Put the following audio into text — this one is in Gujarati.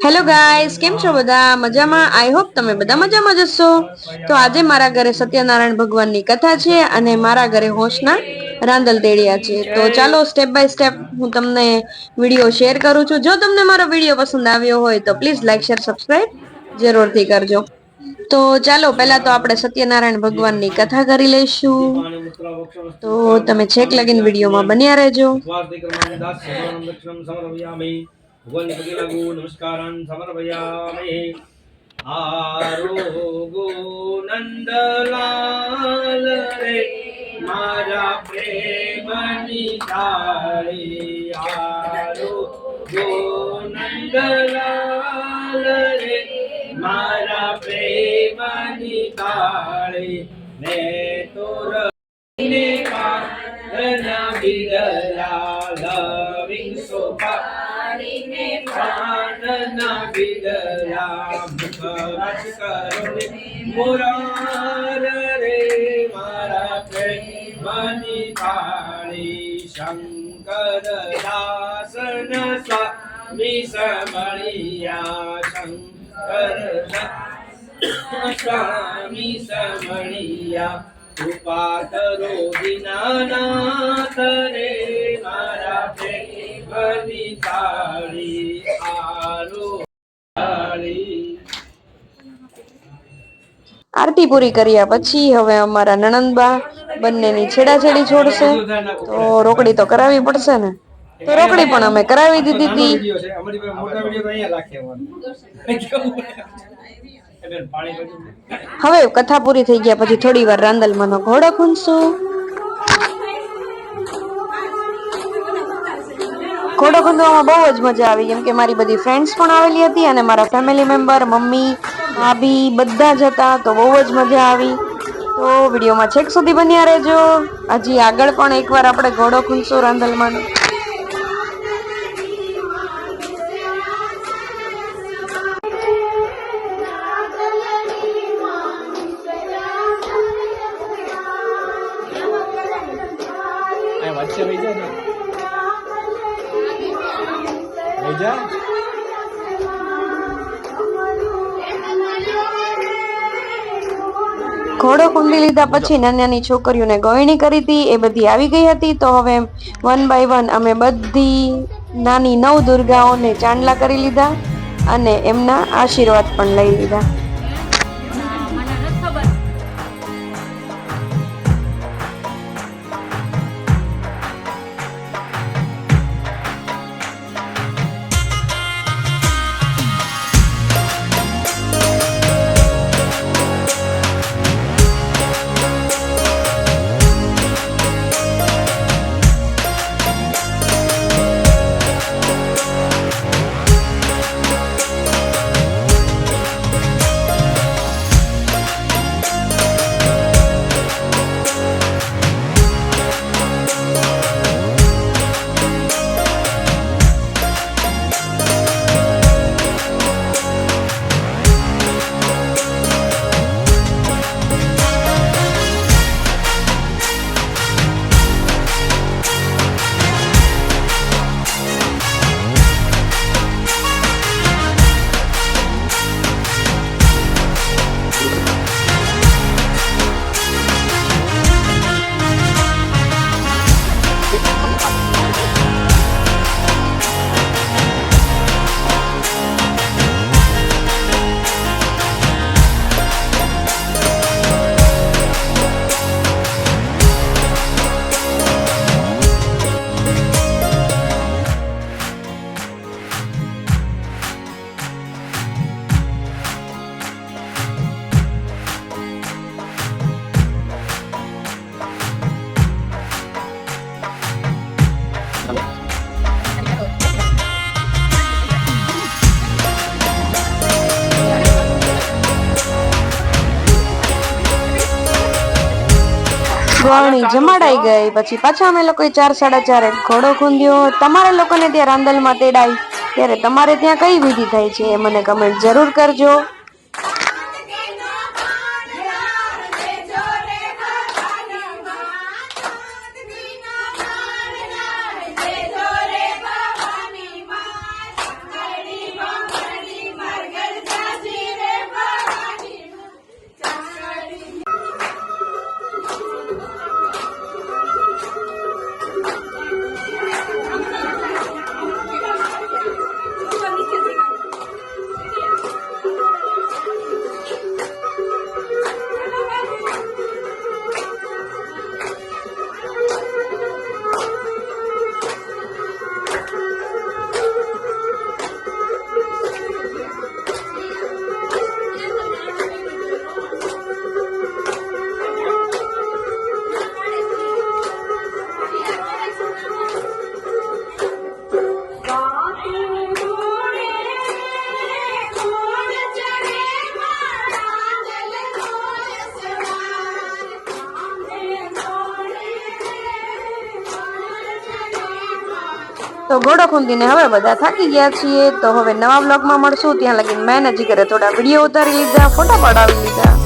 હેલો ગાઈસ, કેમ છો બધા? મજામાં? આઈ હોપ તમે બધા મજામાં જ હશો. તો આજે મારા ઘરે સત્યનારાયણ ભગવાનની કથા છે અને મારા ઘરે હોશના રાંદલ તેડિયા છે. તો ચાલો સ્ટેપ બાય સ્ટેપ હું તમને વિડીયો શેર કરું છું. જો તમને મારો વિડીયો પસંદ આવ્યો હોય તો પ્લીઝ લાઈક શેર સબસ્ક્રાઇબ જરૂરથી કરજો. તો ચાલો પહેલા તો આપણે સત્યનારાયણ ભગવાનની કથા કરી લઈશું. તો તમે છેક લગીન વિડીયોમાં બન્યા રહેજો. નમસ્કારાન સમર્પયામિ આરોગો નંદલાલ રે મારા પ્રેમની તાળી આરોગો નંદલાલ રે મારા પ્રેમની તાળી ને તોર ને પારના બિદલા લવિંગ સોપા પ્રાણના બિદલા મુખવાસ કરુણે મુરાર રે મારા પ્રેમની તાળી શંકર દાસન સ્વામી સમણિયા શંકર સ્વામી સમણિયા ઉપાતરો દીનાનાથ રે મારા પ્રેમની તાળી આરતી પૂરી કર્યા પછી હવે અમારા નણંદબા બંનેની છેડાછેડી છોડશે. તો રોકડી તો કરાવવી પડશે ને, તો રોકડી પણ અમે કરાવી દીધી હતી. હવે કથા પૂરી થઈ ગયા પછી થોડી વાર રાંદલમાંનો ઘોડો ખૂંદશું. ઘોડો ખૂંદવામાં બહુ જ મજા આવી, કેમ કે મારી બધી ફ્રેન્ડ્સ પણ આવેલી હતી અને મારા ફેમિલી મેમ્બર, મમ્મી, ભાભી બધા જ હતા. તો બહુ જ મજા આવી. તો વિડીયોમાં છેક સુધી બન્યા રહેજો. હજી આગળ પણ એકવાર આપણે ઘોડો ખૂંદશું રાંદલમાંનો. ઘોડો કુંડી લીધા પછી નાની છોકરીઓને ગોયણી કરી હતી, એ બધી આવી ગઈ હતી. તો હવે વન બાય વન અમે બધી નાની 9 દુર્ગાઓને ચાંદલા કરી લીધા અને એમના આશીર્વાદ પણ લઈ લીધા. ગોળણી જમાડાઈ ગઈ પછી પાછા અમે લોકોએ 4 સાડા 4 ઘોડો ખૂંદ્યો. તમારે લોકોને ત્યાં રાંદલમાં તેડાય ત્યારે તમારે ત્યાં કઈ વિધિ થાય છે એ મને કમેન્ટ જરૂર કરજો. તો ઘોડો ખૂંદીને હવે બધા થાકી ગયા છીએ. તો હવે નવા વ્લોગમાં મળશું. ત્યાં લગીને મેં હજી ઘરે થોડા વિડીયો ઉતારી લીધા, ફોટા પડાવી લીધા.